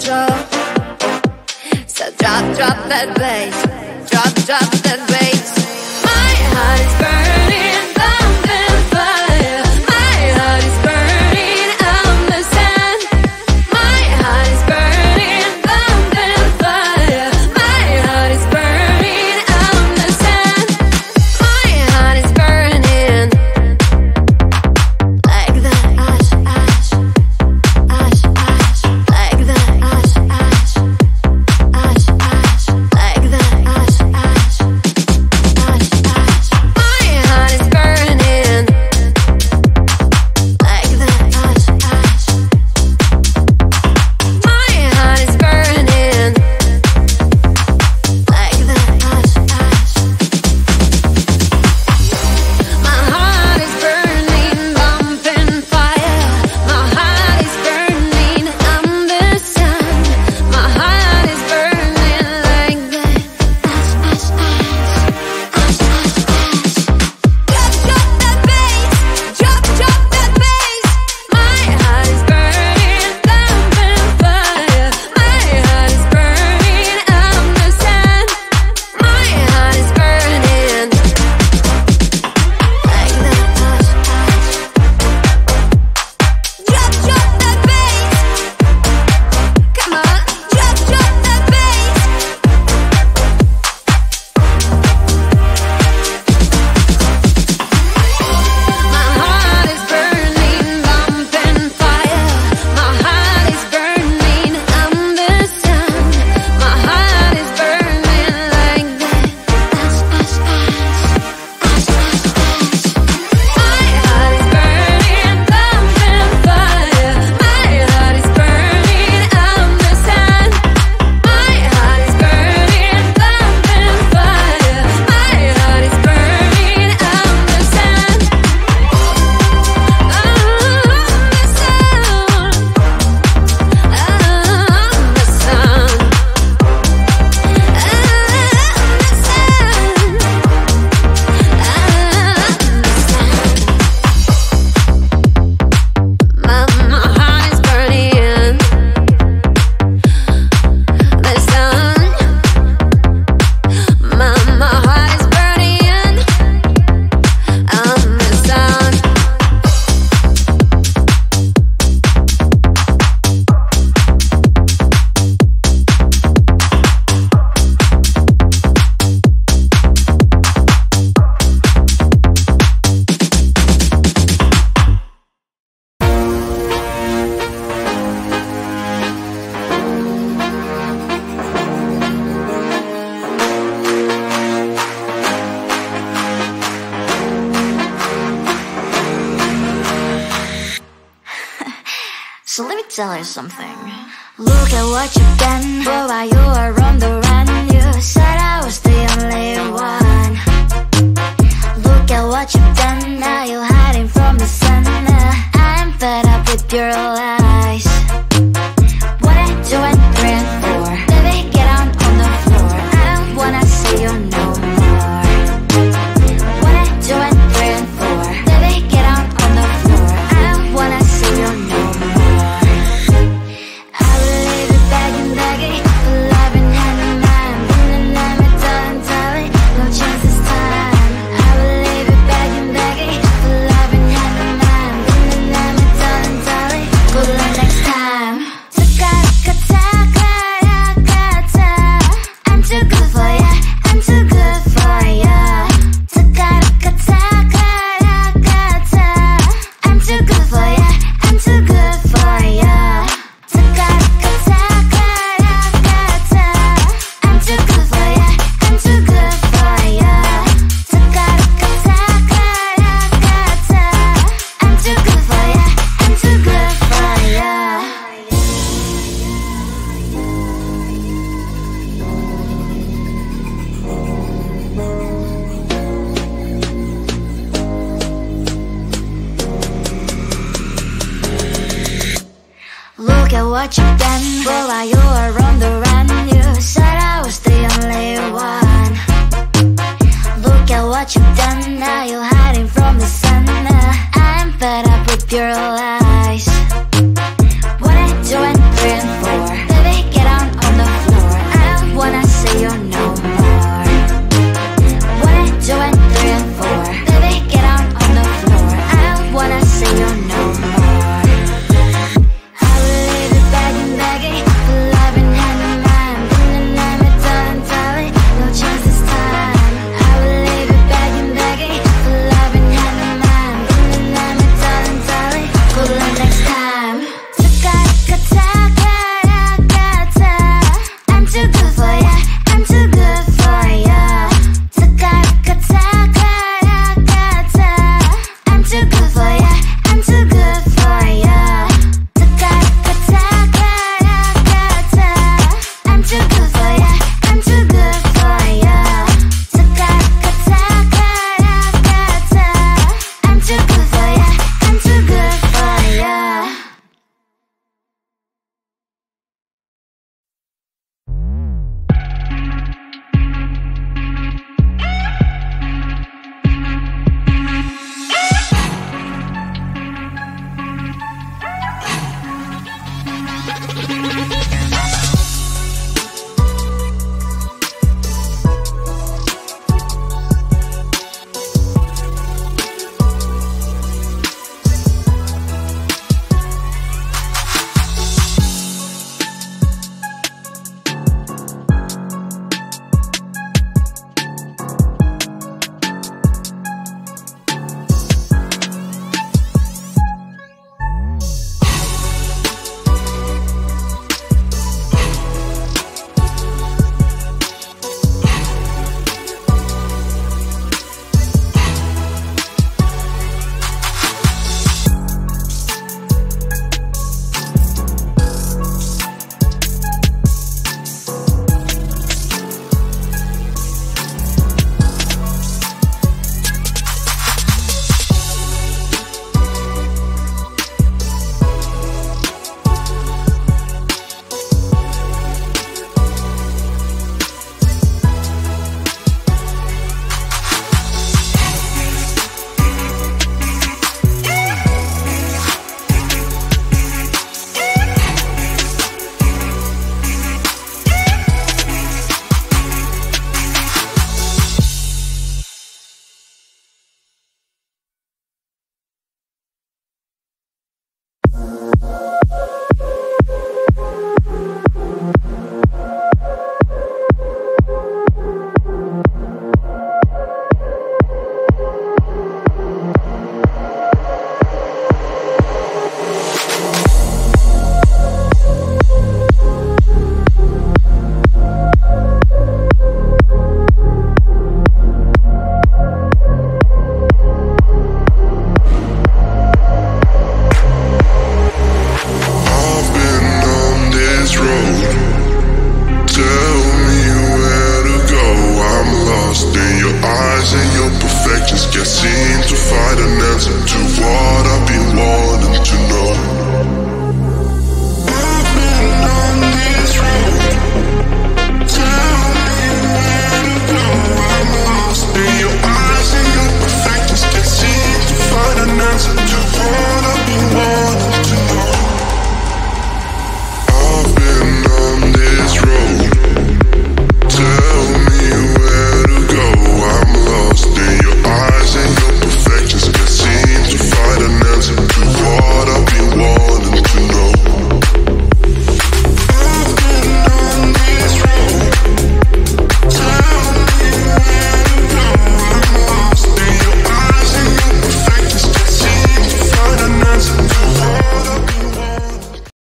control. So drop that bass, drop that bass. My heart is burning, thunder fire. My heart is burning on the sand. My heart is burning, thunder fire. My heart is burning on the sand. My heart is burning like the ash, ash, ash, ash, like the ash, ash, ash, ash, like the ash, ash, ash, ash. My heart is burning like the ash, ash. My heart is burning like the ash, ash. My heart is burning, bumping fire. My heart is burning on the sun. My heart is burning like the ash, ash, ash, ash, ash, ash. Drop that bass, drop that bass. My heart is burning, bumping fire. My heart is burning on the sun. My heart is burning like the ash, ash. Drop that bass. Come on, drop that bass. My heart is burning, bumping fire. My heart is burning on the sun. My heart is burning like the ash, ash, ash, ash, ash, ash. My heart is burning, bumping fire. My heart is burning on the sun. My heart is burning, bumping fire. My heart is burning on the sun. So let me tell you something. Look at what you've done, boy, while you were on the run. You said I was the only one. Look at what you've done, now you're hiding from the sun. I'm fed up with your lies. What I do and praying for, baby, get on the floor. I don't wanna see you no more. What I do and praying for, baby, get on the floor. I don't wanna see you no more. I will leave it begging, begging, for love and hand in mind. Been I'm a darling, no chance this time. I will leave it begging, begging, for love and hand in mind. Been I'm a darling, good luck next time. I'm too good for ya, I'm too good for ya. I'm too good for ya, I'm too good for ya. I'm too good for ya, I'm too good for ya. I'm too good for ya, I'm too good for ya. Look at what you've done, boy, while you were on the run. You said I was the only one. Look at what you've done, now you're hiding from the sun. I'm fed up with your lies. What I do and praying for, baby, road. Tell me where to go, I'm lost in your eyes and your perfections. Can't seem to find an answer to